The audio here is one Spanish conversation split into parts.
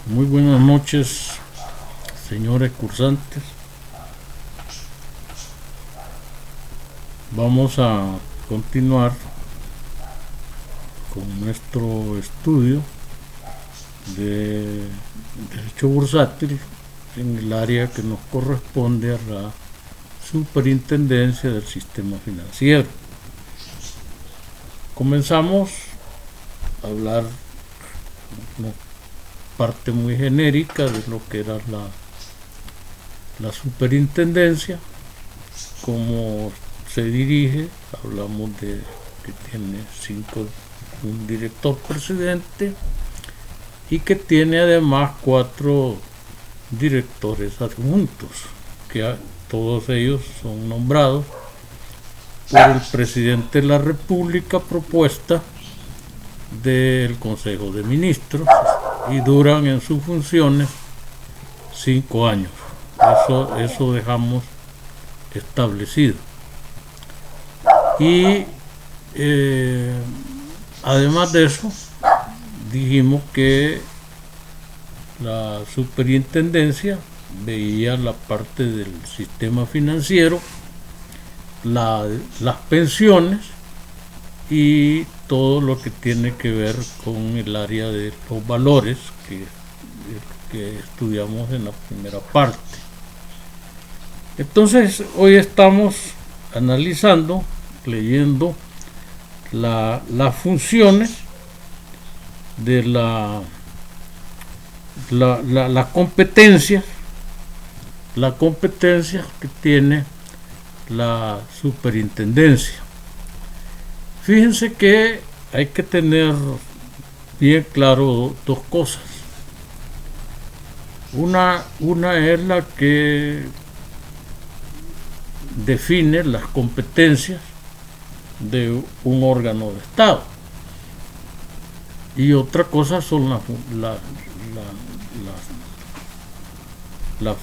Muy buenas noches, señores cursantes. Vamos a continuar con nuestro estudio de derecho bursátil en el área que nos corresponde a la superintendencia del sistema financiero. Comenzamos a hablar una parte muy genérica de lo que era la superintendencia, cómo se dirige. Hablamos de que tiene un director presidente y que tiene además 4 directores adjuntos, que todos ellos son nombrados por el presidente de la República, propuesta del Consejo de Ministros, y duran en sus funciones 5 años. Eso dejamos establecido. Y además de eso, dijimos que la superintendencia veía la parte del sistema financiero, las pensiones y todo lo que tiene que ver con el área de los valores que estudiamos en la primera parte. Entonces hoy estamos analizando, leyendo las funciones de las competencias que tiene la superintendencia. Fíjense que hay que tener bien claro 2 cosas. Una es la que define las competencias de un órgano de Estado, y otra cosa son las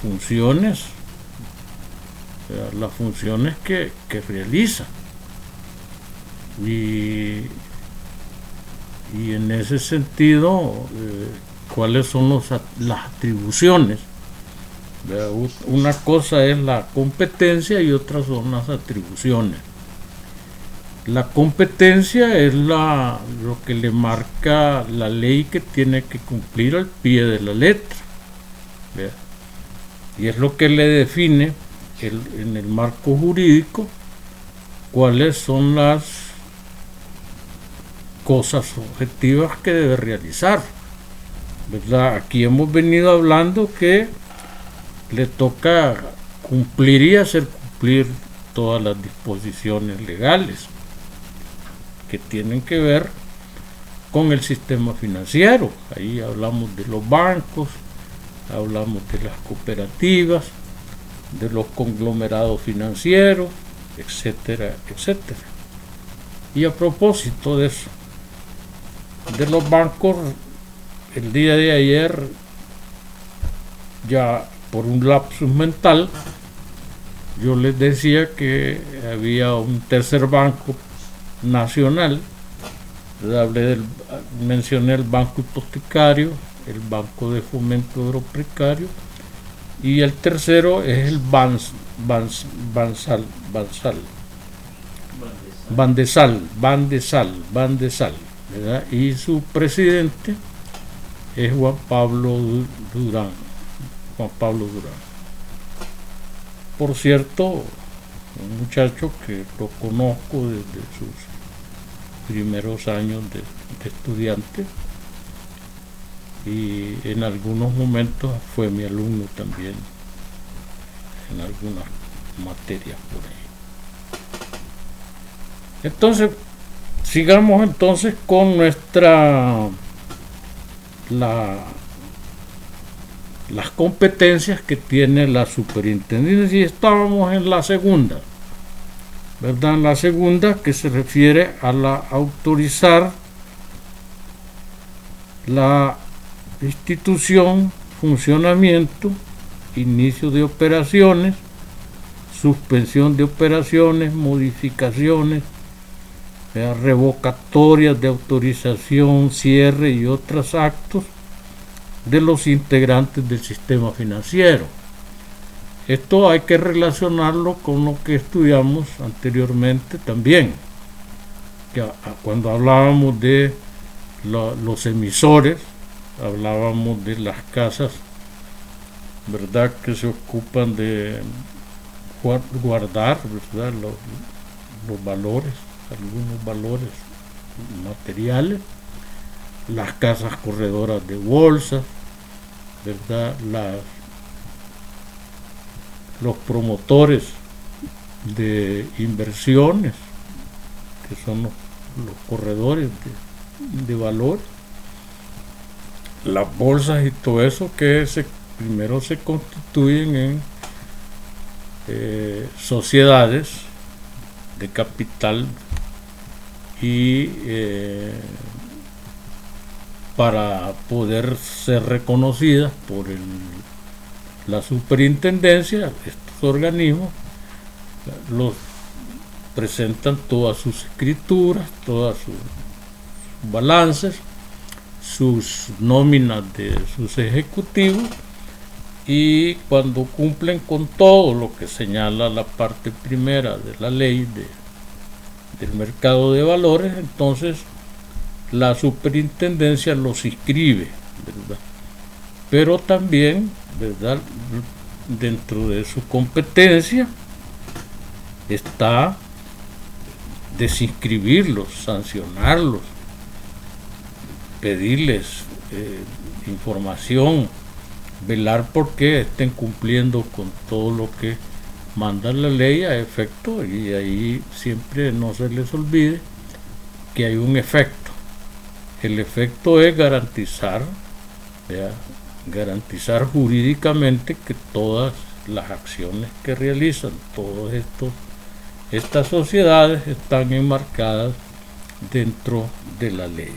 funciones, las funciones que realiza. Y en ese sentido, cuáles son las atribuciones. Una cosa es la competencia y otra son las atribuciones. La competencia es lo que le marca la ley, que tiene que cumplir al pie de la letra, ¿verdad? Y es lo que le define en el marco jurídico cuáles son las cosas objetivas que debe realizar, ¿verdad? Aquí hemos venido hablando que le toca cumplir y hacer cumplir todas las disposiciones legales que tienen que ver con el sistema financiero. Ahí hablamos de los bancos, hablamos de las cooperativas, de los conglomerados financieros, etcétera, etcétera. Y a propósito de eso, de los bancos, el día de ayer, ya por un lapsus mental, yo les decía que había un tercer banco nacional. Mencioné el banco hipotecario, el banco de fomento agropecuario, y el tercero es el Bandesal, ¿verdad? Y su presidente es Juan Pablo Durán. Por cierto, un muchacho que lo conozco desde sus primeros años de estudiante, y en algunos momentos fue mi alumno también en algunas materias por ahí. Entonces, sigamos entonces con las competencias que tiene la superintendencia, y estábamos en la segunda, ¿verdad? En la segunda, que se refiere a autorizar la institución, funcionamiento, inicio de operaciones, suspensión de operaciones, modificaciones, revocatorias de autorización, cierre y otros actos de los integrantes del sistema financiero. Esto hay que relacionarlo con lo que estudiamos anteriormente también, que cuando hablábamos de los emisores, hablábamos de las casas, ¿verdad?, que se ocupan de guardar, ¿verdad?, los valores, algunos valores materiales, las casas corredoras de bolsa, ¿verdad?, los promotores de inversiones, que son los corredores de valores, las bolsas y todo eso que primero se constituyen en sociedades de capital y para poder ser reconocidas por la superintendencia, estos organismos los presentan todas sus escrituras, todas sus balances, sus nóminas de sus ejecutivos, y cuando cumplen con todo lo que señala la parte primera de la ley del mercado de valores, entonces la superintendencia los inscribe, ¿verdad? Pero también, ¿verdad?, dentro de su competencia está desinscribirlos, sancionarlos, pedirles información, velar porque estén cumpliendo con todo lo que manda la ley a efecto, y ahí siempre no se les olvide que hay un efecto. El efecto es garantizar jurídicamente que todas las acciones que realizan todas estas sociedades están enmarcadas dentro de la ley.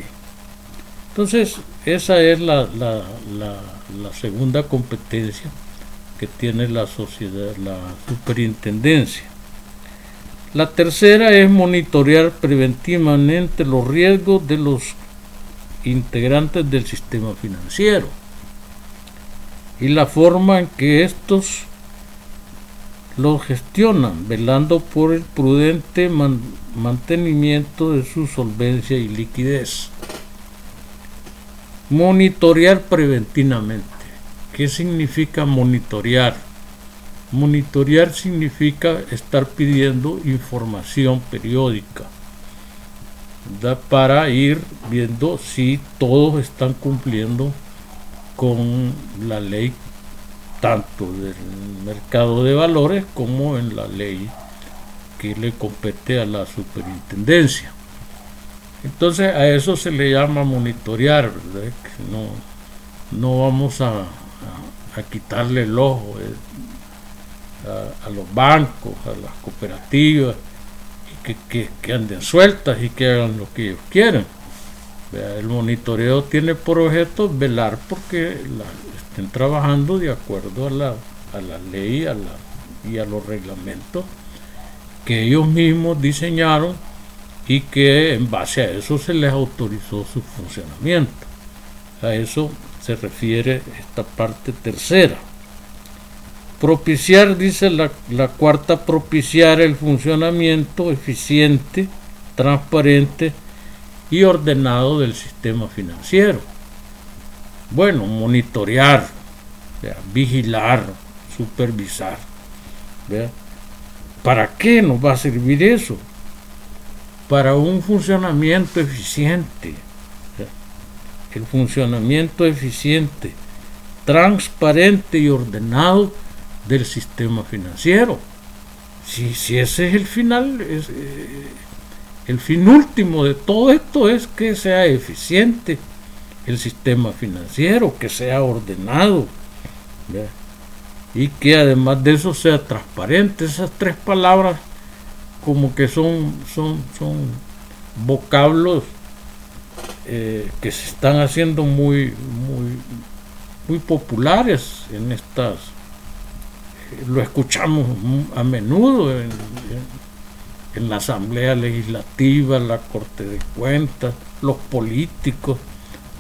Entonces, esa es la segunda competencia que tiene la sociedad, la superintendencia. La tercera es monitorear preventivamente los riesgos de los integrantes del sistema financiero y la forma en que estos los gestionan, velando por el prudente mantenimiento de su solvencia y liquidez. Monitorear preventivamente. ¿Qué significa monitorear? Monitorear significa estar pidiendo información periódica, ¿verdad?, para ir viendo si todos están cumpliendo con la ley, tanto del mercado de valores como en la ley que le compete a la superintendencia. Entonces a eso se le llama monitorear, ¿verdad? Que no vamos a quitarle el ojo a los bancos, a las cooperativas, y que anden sueltas y que hagan lo que ellos quieren. El monitoreo tiene por objeto velar porque estén trabajando de acuerdo a la ley y a los reglamentos que ellos mismos diseñaron, y que en base a eso se les autorizó su funcionamiento. A eso se refiere esta parte tercera. Propiciar, dice la cuarta, propiciar el funcionamiento eficiente, transparente y ordenado del sistema financiero. Bueno, monitorear, vigilar, supervisar. ¿Para qué nos va a servir eso? Para un funcionamiento eficiente. El funcionamiento eficiente, transparente y ordenado del sistema financiero. Si ese es el final, el fin último de todo esto es que sea eficiente el sistema financiero, que sea ordenado, ¿verdad?, y que además de eso sea transparente. Esas tres palabras como que son vocablos que se están haciendo muy populares en estas. Lo escuchamos a menudo en la Asamblea Legislativa, la Corte de Cuentas, los políticos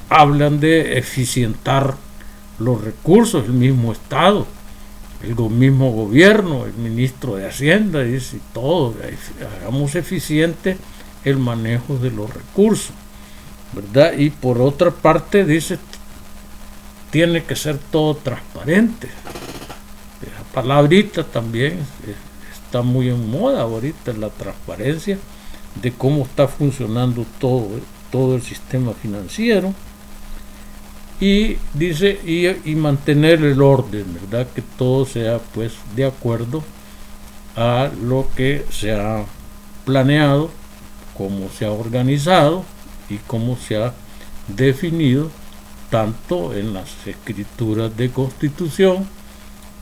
hablan de eficientar los recursos, el mismo Estado, el mismo gobierno, el ministro de Hacienda, dice todo, hagamos eficiente el manejo de los recursos, ¿verdad? Y por otra parte dice, tiene que ser todo transparente. Esa palabrita también está muy en moda ahorita, la transparencia de cómo está funcionando todo el sistema financiero. Y dice, y mantener el orden, ¿verdad? Que todo sea pues de acuerdo a lo que se ha planeado, cómo se ha organizado y cómo se ha definido tanto en las escrituras de constitución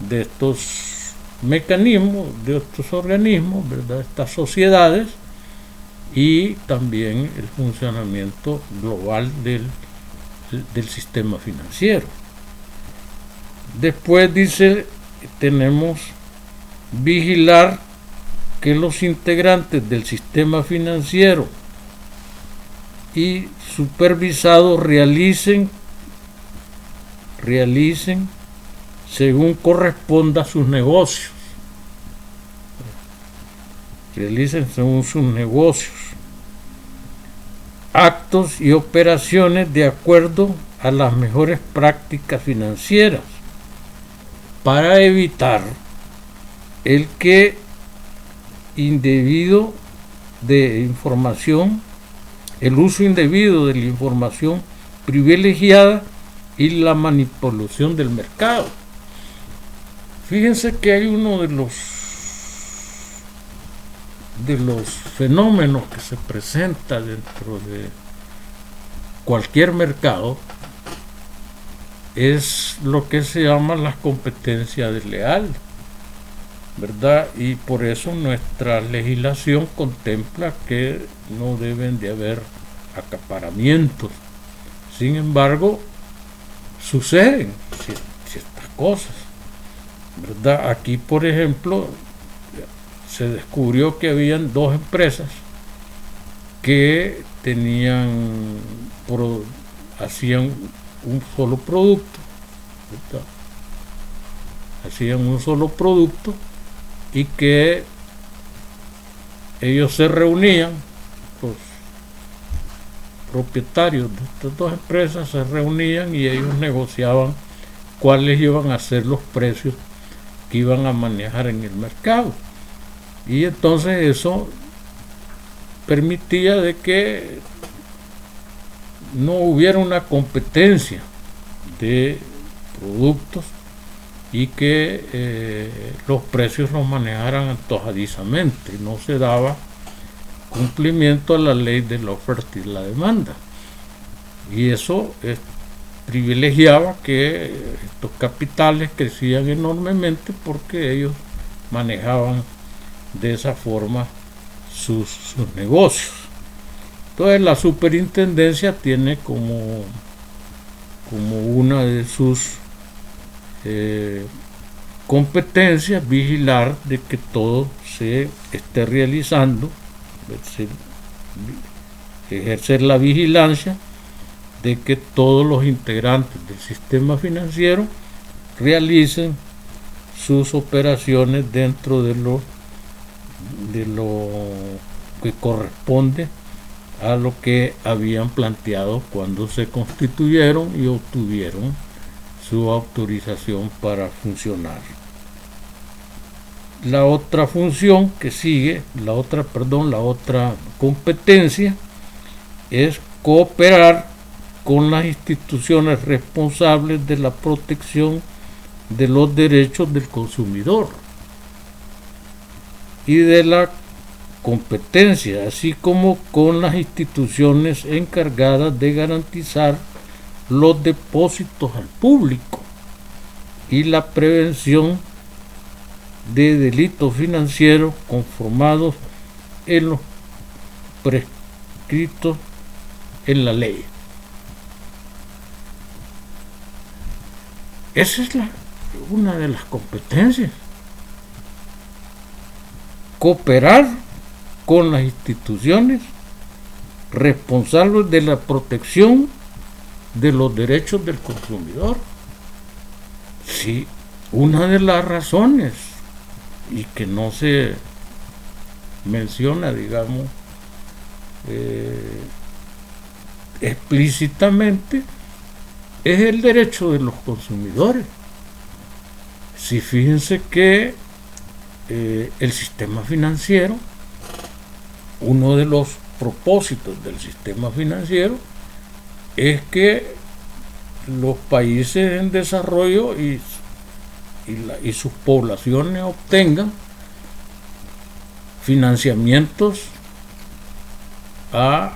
de estos mecanismos, de estos organismos, ¿verdad? Estas sociedades, y también el funcionamiento global del sistema financiero. Después dice, tenemos vigilar que los integrantes del sistema financiero y supervisados realicen según corresponda sus negocios. Realicen según sus negocios actos y operaciones de acuerdo a las mejores prácticas financieras para evitar el que indebido de información, el uso indebido de la información privilegiada y la manipulación del mercado. Fíjense que hay uno de los fenómenos que se presenta dentro de cualquier mercado, es lo que se llama la competencia desleal, ¿verdad? Y por eso nuestra legislación contempla que no deben de haber acaparamientos. Sin embargo, suceden ciertas cosas, ¿verdad? Aquí, por ejemplo, se descubrió que habían dos empresas que hacían un solo producto, ¿verdad? Hacían un solo producto y que ellos se reunían, los propietarios de estas dos empresas se reunían y ellos negociaban cuáles iban a ser los precios que iban a manejar en el mercado. Y entonces eso permitía de que no hubiera una competencia de productos y que los precios los manejaran antojadizamente. No se daba cumplimiento a la ley de la oferta y la demanda. Y eso privilegiaba que estos capitales crecían enormemente porque ellos manejaban de esa forma sus negocios. Entonces la superintendencia tiene como una de sus competencias vigilar de que todo se esté realizando, ejercer la vigilancia de que todos los integrantes del sistema financiero realicen sus operaciones dentro de lo que corresponde a lo que habían planteado cuando se constituyeron y obtuvieron su autorización para funcionar. La otra función que sigue, la otra competencia es cooperar con las instituciones responsables de la protección de los derechos del consumidor y de la competencia, así como con las instituciones encargadas de garantizar los depósitos al público y la prevención de delitos financieros conformados en los prescritos en la ley. Esa es una de las competencias. Cooperar con las instituciones responsables de la protección de los derechos del consumidor. sí, una de las razones, y que no se menciona, digamos, explícitamente, es el derecho de los consumidores. Si fíjense que el sistema financiero, uno de los propósitos del sistema financiero es que los países en desarrollo y sus poblaciones obtengan financiamientos a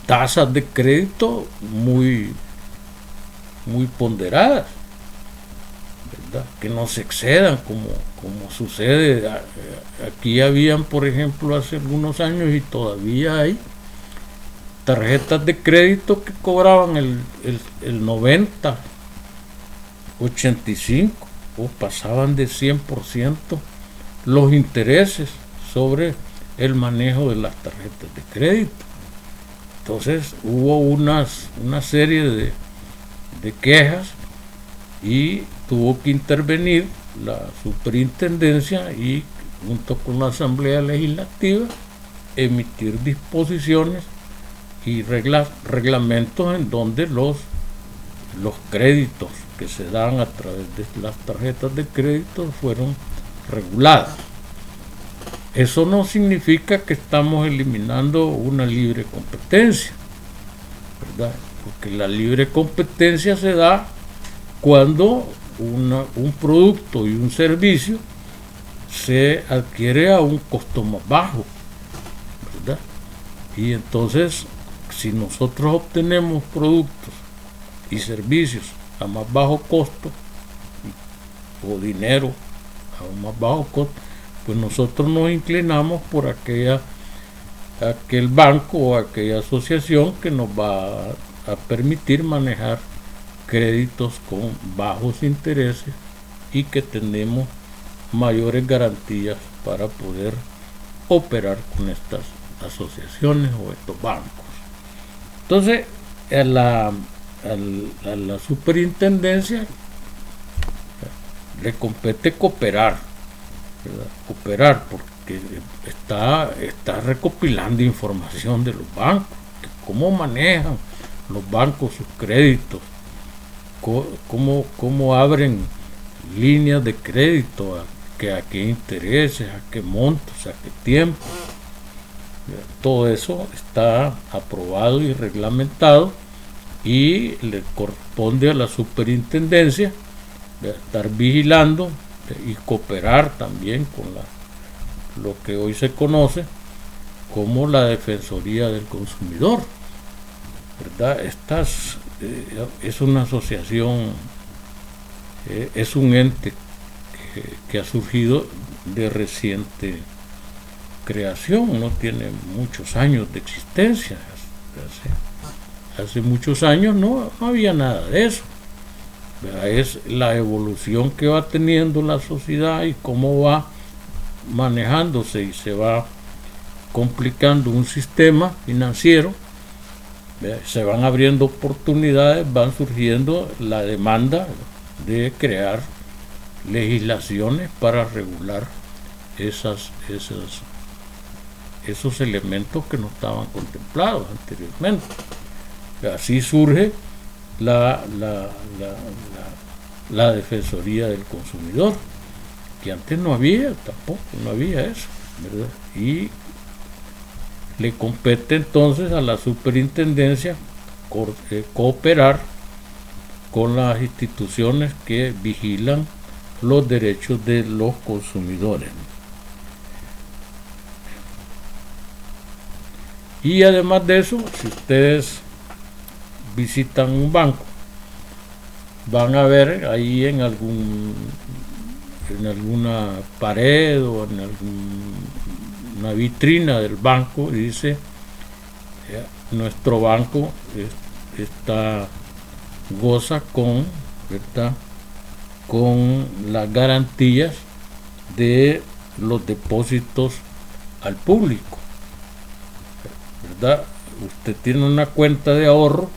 tasas de crédito muy ponderadas, ¿verdad? Que no se excedan como sucede. Aquí habían, por ejemplo, hace algunos años, y todavía hay tarjetas de crédito que cobraban el 90, 85 o pasaban de 100% los intereses sobre el manejo de las tarjetas de crédito. Entonces hubo una serie de quejas y tuvo que intervenir la superintendencia y junto con la Asamblea Legislativa emitir disposiciones y reglamentos en donde los créditos que se dan a través de las tarjetas de crédito fueron reguladas. Eso no significa que estamos eliminando una libre competencia, ¿verdad? Porque la libre competencia se da cuando un producto y un servicio se adquiere a un costo más bajo, ¿verdad? Y entonces, si nosotros obtenemos productos y servicios a más bajo costo, o dinero a un más bajo costo, pues nosotros nos inclinamos por aquel banco o aquella asociación que nos va a permitir manejar créditos con bajos intereses y que tenemos mayores garantías para poder operar con estas asociaciones o estos bancos. Entonces, a la superintendencia le compete cooperar, ¿verdad? Cooperar porque está recopilando información de los bancos, cómo manejan los bancos sus créditos, cómo abren líneas de crédito, a qué intereses, a qué montos, a qué tiempo. Todo eso está aprobado y reglamentado y le corresponde a la superintendencia estar vigilando y cooperar también con lo que hoy se conoce como la Defensoría del Consumidor, ¿verdad? Es una asociación, es un ente que ha surgido de reciente creación, no tiene muchos años de existencia. Hace muchos años no había nada de eso. Es la evolución que va teniendo la sociedad y cómo va manejándose y se va complicando un sistema financiero. Se van abriendo oportunidades, van surgiendo la demanda de crear legislaciones para regular esos elementos que no estaban contemplados anteriormente. Así surge la Defensoría del Consumidor, que antes no había eso, ¿verdad? Y le compete entonces a la superintendencia cooperar con las instituciones que vigilan los derechos de los consumidores. Y además de eso, si ustedes visitan un banco, van a ver ahí en alguna pared o en una vitrina del banco, dice nuestro banco goza con, ¿verdad?, con las garantías de los depósitos al público, ¿verdad? Usted tiene una cuenta de ahorro,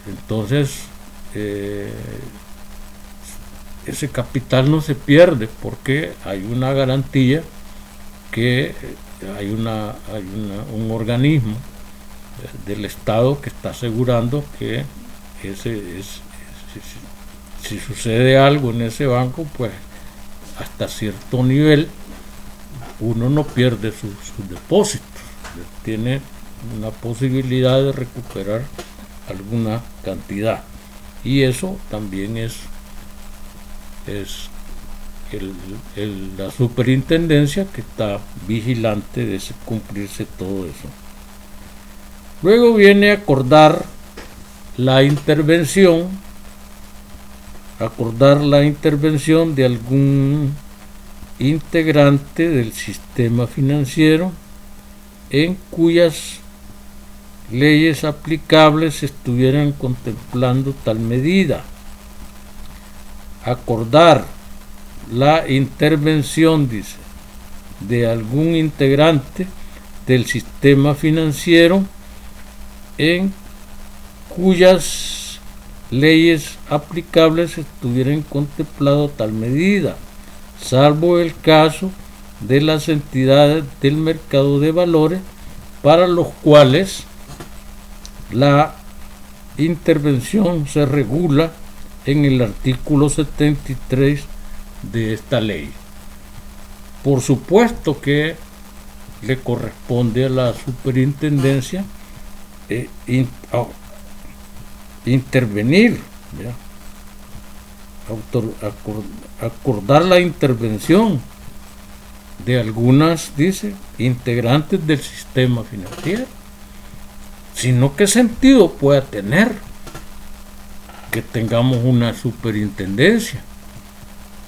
entonces ese capital no se pierde porque hay una garantía que hay un organismo del Estado que está asegurando que si sucede algo en ese banco, pues hasta cierto nivel uno no pierde sus depósitos, tiene una posibilidad de recuperar alguna cantidad, y eso también es la superintendencia que está vigilante de cumplirse todo eso. Luego viene a acordar la intervención de algún integrante del sistema financiero en cuyas leyes aplicables estuvieran contemplando tal medida. Acordar la intervención, dice, de algún integrante del sistema financiero en cuyas leyes aplicables estuvieran contemplado tal medida, salvo el caso de las entidades del mercado de valores para los cuales la intervención se regula en el artículo 73 de esta ley. Por supuesto que le corresponde a la superintendencia intervenir, acordar la intervención de algunas, dice, integrantes del sistema financiero. Sino, ¿qué sentido puede tener que tengamos una superintendencia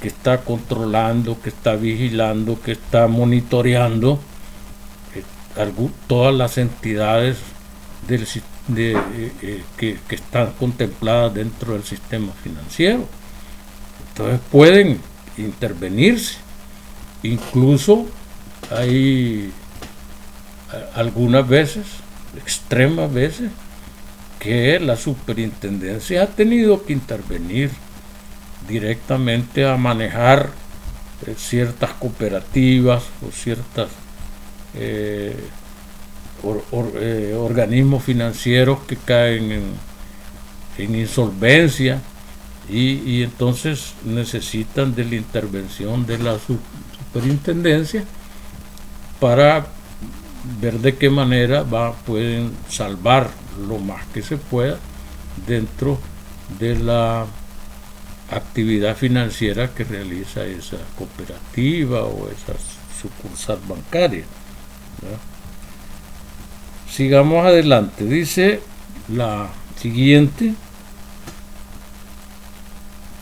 que está controlando, que está vigilando, que está monitoreando todas las entidades que están contempladas dentro del sistema financiero? Entonces pueden intervenirse. Incluso hay algunas veces, extremas veces, que la superintendencia ha tenido que intervenir directamente a manejar ciertas cooperativas o ciertas organismos financieros que caen en insolvencia, y entonces necesitan de la intervención de la superintendencia para ver de qué manera pueden salvar lo más que se pueda dentro de la actividad financiera que realiza esa cooperativa o esa sucursal bancaria, ¿verdad? Sigamos adelante. Dice la siguiente: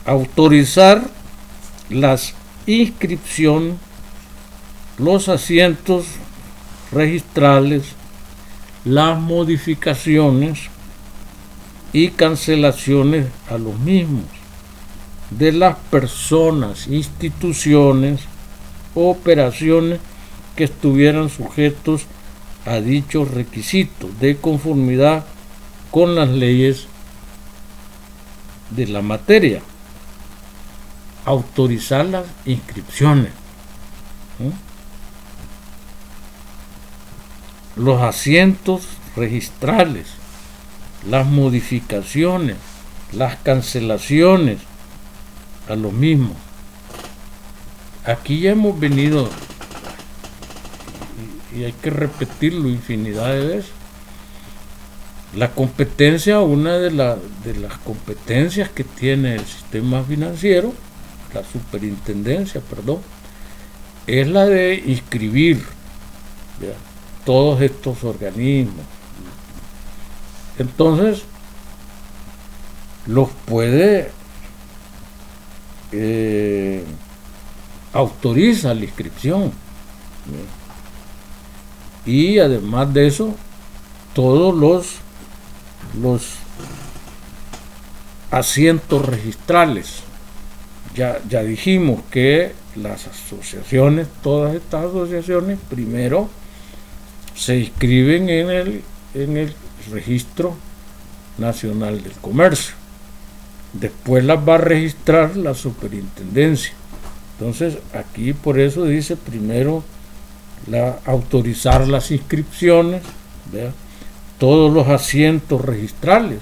autorizar las inscripciones, los asientos registrales, las modificaciones y cancelaciones a los mismos de las personas, instituciones, operaciones que estuvieran sujetos a dichos requisitos de conformidad con las leyes de la materia. Autorizar las inscripciones, los asientos registrales, las modificaciones, las cancelaciones a los mismos. Aquí ya hemos venido, y hay que repetirlo infinidad de veces, la competencia, una de las competencias que tiene el sistema financiero, la superintendencia, es la de inscribir, ¿ya?, todos estos organismos. Entonces los puede autoriza la inscripción, ¿ya?, y además de eso todos los asientos registrales. Ya dijimos que las asociaciones, todas estas asociaciones, primero se inscriben en el Registro Nacional del Comercio, después las va a registrar la superintendencia. Entonces aquí por eso dice primero autorizar las inscripciones, ¿verdad? Todos los asientos registrales.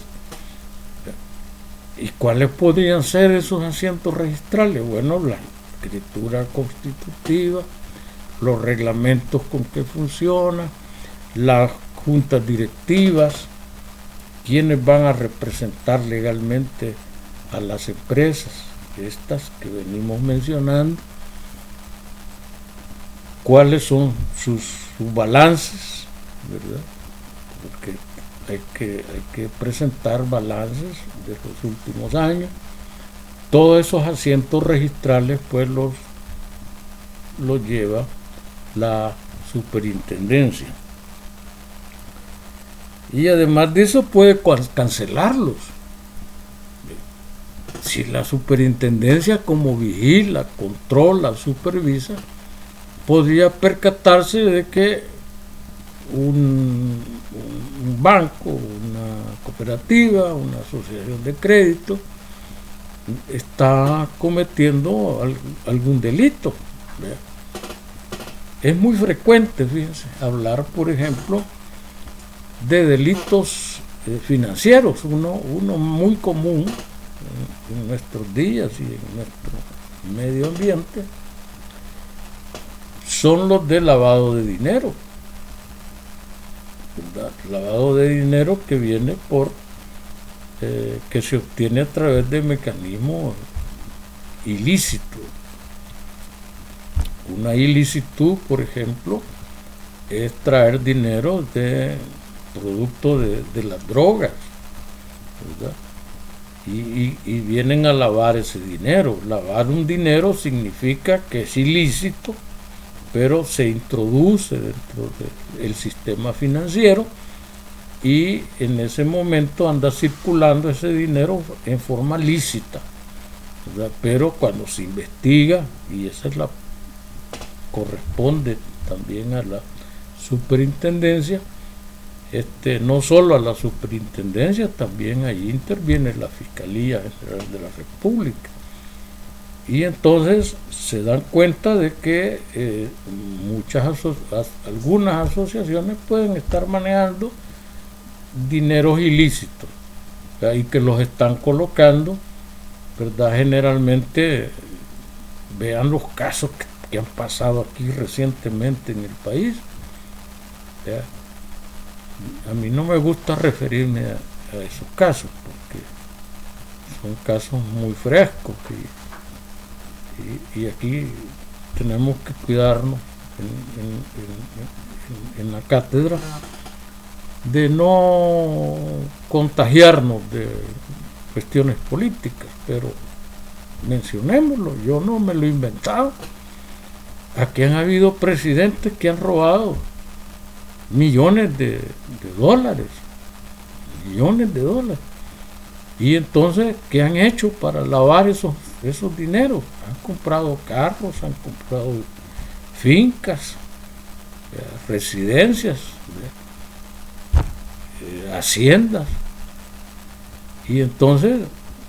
¿Y cuáles podrían ser esos asientos registrales? Bueno, la escritura constitutiva, los reglamentos con que funciona, las juntas directivas, quienes van a representar legalmente a las empresas, estas que venimos mencionando, cuáles son sus balances, ¿verdad? Porque hay que presentar balances de los últimos años. Todos esos asientos registrales pues los lleva la superintendencia. Y además de eso puede cancelarlos. Si la superintendencia, como vigila, controla, supervisa, podría percatarse de que un banco, una cooperativa, una asociación de crédito está cometiendo algún delito. Es muy frecuente, fíjense, hablar, por ejemplo, de delitos financieros. Uno muy común en nuestros días y en nuestro medio ambiente son los de lavado de dinero, ¿verdad? Lavado de dinero que viene por que se obtiene a través de mecanismos ilícitos. Una ilicitud, por ejemplo, es traer dinero de producto de las drogas, ¿verdad? Y vienen a lavar ese dinero. Lavar un dinero significa que es ilícito, pero se introduce dentro del sistema financiero y en ese momento anda circulando ese dinero en forma lícita, ¿verdad? Pero cuando se investiga, y esa es corresponde también a la superintendencia, no solo a la superintendencia, también allí interviene la Fiscalía General de la República. Y entonces se dan cuenta de que algunas asociaciones pueden estar manejando dineros ilícitos, ¿verdad? Y que los están colocando, ¿verdad? Generalmente, vean los casos que han pasado aquí recientemente en el país, ¿verdad? A mí no me gusta referirme a esos casos porque son casos muy frescos y aquí tenemos que cuidarnos en la cátedra de no contagiarnos de cuestiones políticas, pero mencionémoslo, yo no me lo he inventado. Aquí han habido presidentes que han robado millones de dólares. Y entonces, ¿qué han hecho para lavar esos dineros? Han comprado carros, han comprado fincas, residencias, haciendas. Y entonces,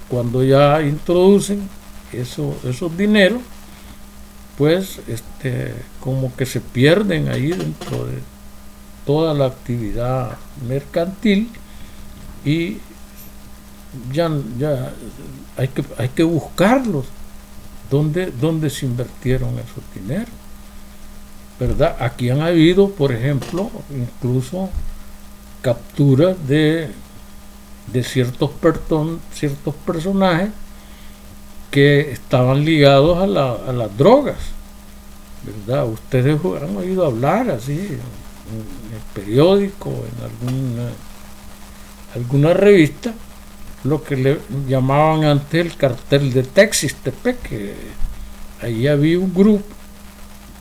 cuando ya introducen esos dineros, pues como que se pierden ahí dentro de toda la actividad mercantil y ya hay que buscarlos dónde se invirtieron esos dineros, ¿verdad? Aquí han habido, por ejemplo, incluso capturas de ciertos personajes que estaban ligados a las drogas, ¿verdad? Ustedes han oído hablar así en el periódico, en alguna revista, lo que le llamaban antes el cartel de Texas-Tepec, que ahí había un grupo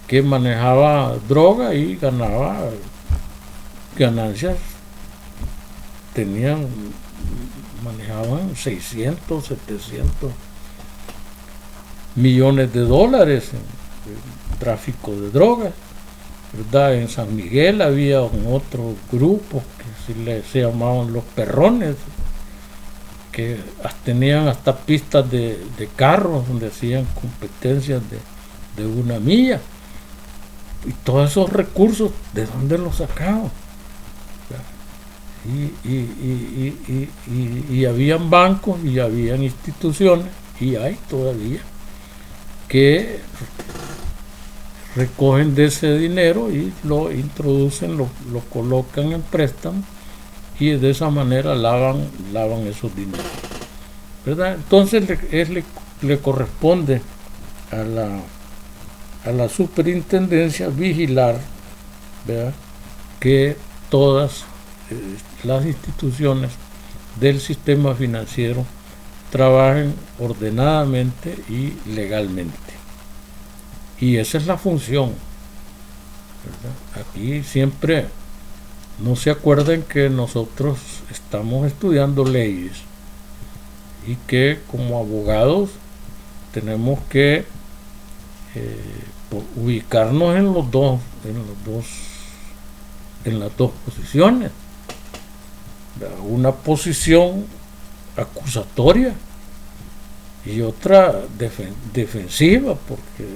que manejaba droga y ganaba ganancias, manejaban 600, 700 millones de dólares en tráfico de drogas, ¿verdad? En San Miguel había otro grupo que se llamaban los Perrones, que tenían hasta pistas de carros donde hacían competencias de 1 milla. Y todos esos recursos, ¿de dónde los sacaban? Y habían bancos y habían instituciones, y hay todavía, que recogen de ese dinero y lo introducen, lo colocan en préstamo, y de esa manera lavan esos dineros, ¿verdad? Entonces le corresponde a la superintendencia vigilar, ¿verdad?, que todas las instituciones del sistema financiero trabajen ordenadamente y legalmente. Y esa es la función, ¿verdad? Aquí siempre no se acuerden que nosotros estamos estudiando leyes y que como abogados tenemos que ubicarnos en las dos posiciones. Una posición acusatoria y otra defensiva, porque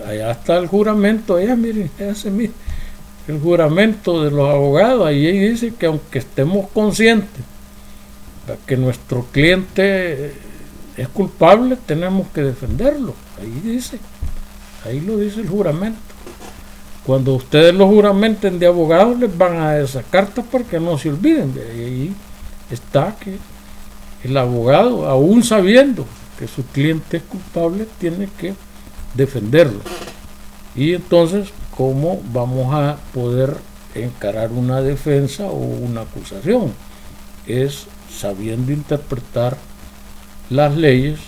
allá está el juramento, miren, el juramento de los abogados, ahí dice que aunque estemos conscientes que nuestro cliente es culpable, tenemos que defenderlo. Ahí lo dice el juramento. Cuando ustedes lo juramenten de abogados, les van a dar esa carta para que no se olviden. Y ahí está que el abogado, aún sabiendo que su cliente es culpable, tiene que defenderlo. Y entonces, ¿cómo vamos a poder encarar una defensa o una acusación? Es sabiendo interpretar las leyes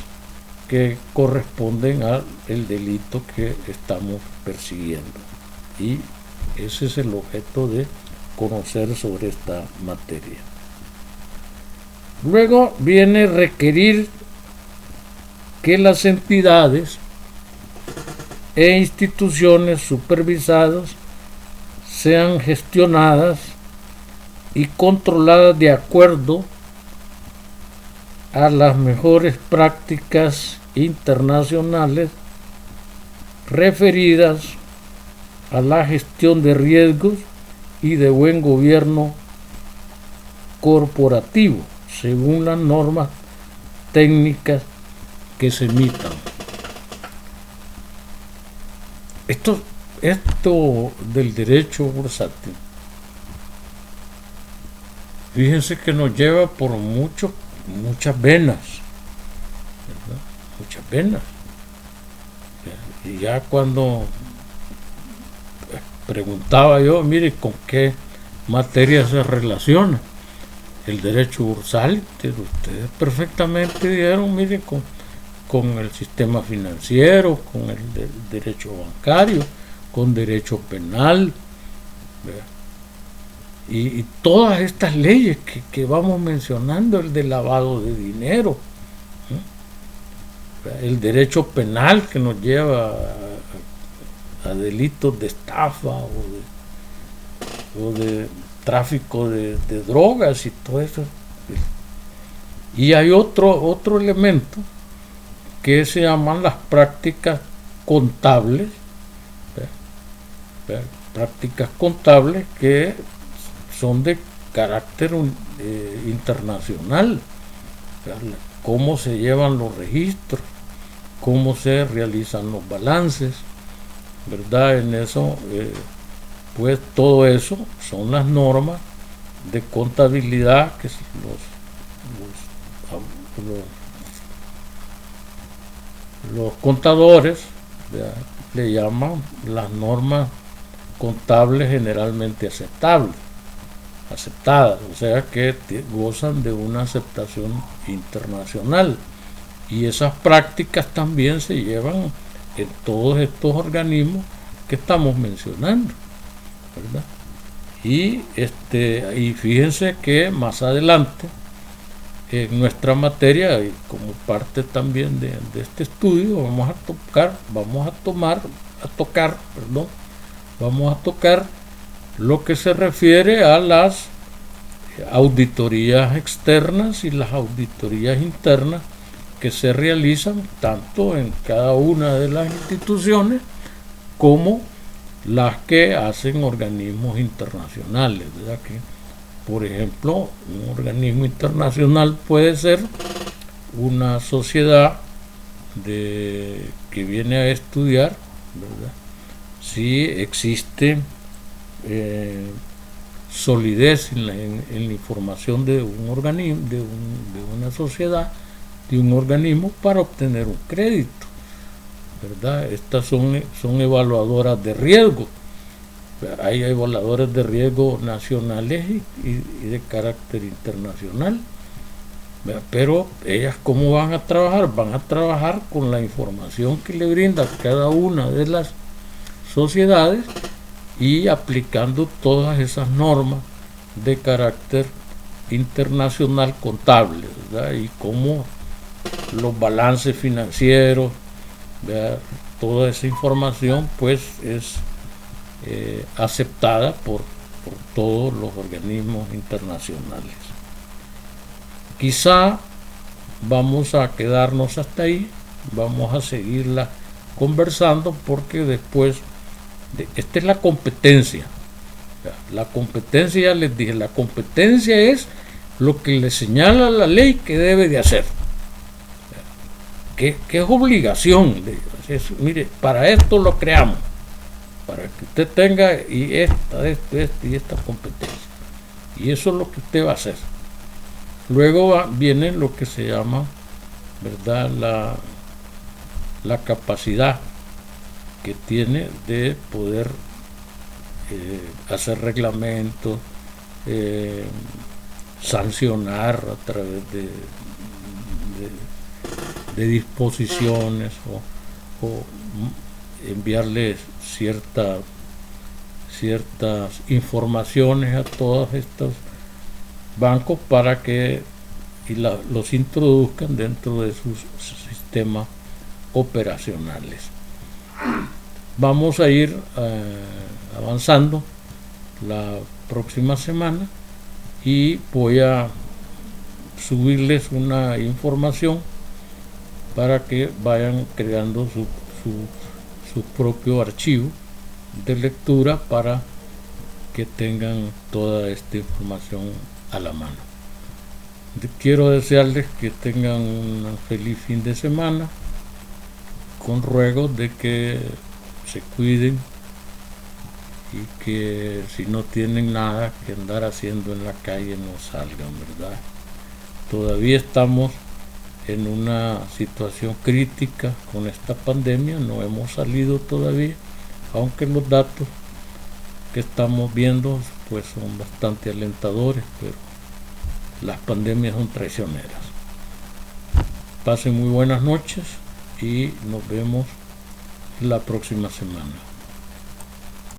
que corresponden al delito que estamos persiguiendo. Y ese es el objeto de conocer sobre esta materia. Luego viene requerir que las entidades e instituciones supervisadas sean gestionadas y controladas de acuerdo a las mejores prácticas internacionales referidas a la gestión de riesgos y de buen gobierno corporativo, según las normas técnicas que se emitan. Esto del derecho bursátil, fíjense que nos lleva por muchas venas, ¿verdad? Muchas venas. Y ya cuando preguntaba yo, mire, ¿con qué materia se relaciona el derecho bursátil? Ustedes perfectamente dijeron, mire, con el sistema financiero, con el derecho bancario, con derecho penal, ¿verdad? Y todas estas leyes que vamos mencionando, el de lavado de dinero, ¿eh?, el derecho penal que nos lleva a delitos de estafa o de tráfico de drogas y todo eso. Y hay otro elemento que se llaman las prácticas contables, prácticas contables que son de carácter internacional, cómo se llevan los registros, cómo se realizan los balances, ¿verdad? En eso, pues todo eso son las normas de contabilidad que los contadores, ¿verdad?, le llaman las normas contables generalmente aceptadas, o sea que gozan de una aceptación internacional, y esas prácticas también se llevan en todos estos organismos que estamos mencionando, ¿verdad? Y fíjense que más adelante en nuestra materia, y como parte también de este estudio, vamos a tocar lo que se refiere a las auditorías externas y las auditorías internas que se realizan tanto en cada una de las instituciones como las que hacen organismos internacionales, ¿verdad? Que, por ejemplo, un organismo internacional puede ser una sociedad que viene a estudiar, ¿verdad?, si existe solidez en la información de un organismo, de una sociedad, de un organismo para obtener un crédito, ¿verdad? Estas son evaluadoras de riesgo. Hay evaluadores de riesgo nacionales y de carácter internacional, ¿verdad? Pero ellas, ¿cómo van a trabajar? Van a trabajar con la información que le brinda cada una de las sociedades y aplicando todas esas normas de carácter internacional contable, ¿verdad? Y cómo los balances financieros, ¿verdad?, toda esa información pues es aceptada por todos los organismos internacionales. Quizá vamos a quedarnos hasta ahí, vamos a seguirla conversando porque después, esta es la competencia. La competencia, ya les dije, la competencia es lo que le señala la ley que debe de hacer, que es obligación. Mire, para esto lo creamos, para que usted tenga y esta competencia, y eso es lo que usted va a hacer. Luego viene lo que se llama, ¿verdad?, la capacidad que tiene de poder hacer reglamentos, sancionar a través de disposiciones o enviarles ciertas informaciones a todos estos bancos para que los introduzcan dentro de sus sistemas operacionales. Vamos a ir avanzando la próxima semana y voy a subirles una información para que vayan creando su propio archivo de lectura para que tengan toda esta información a la mano. Quiero desearles que tengan un feliz fin de semana, con ruegos de que se cuiden y que si no tienen nada que andar haciendo en la calle no salgan, ¿verdad? Todavía estamos en una situación crítica con esta pandemia, no hemos salido todavía, aunque los datos que estamos viendo pues son bastante alentadores, pero las pandemias son traicioneras. Pasen muy buenas noches y nos vemos la próxima semana.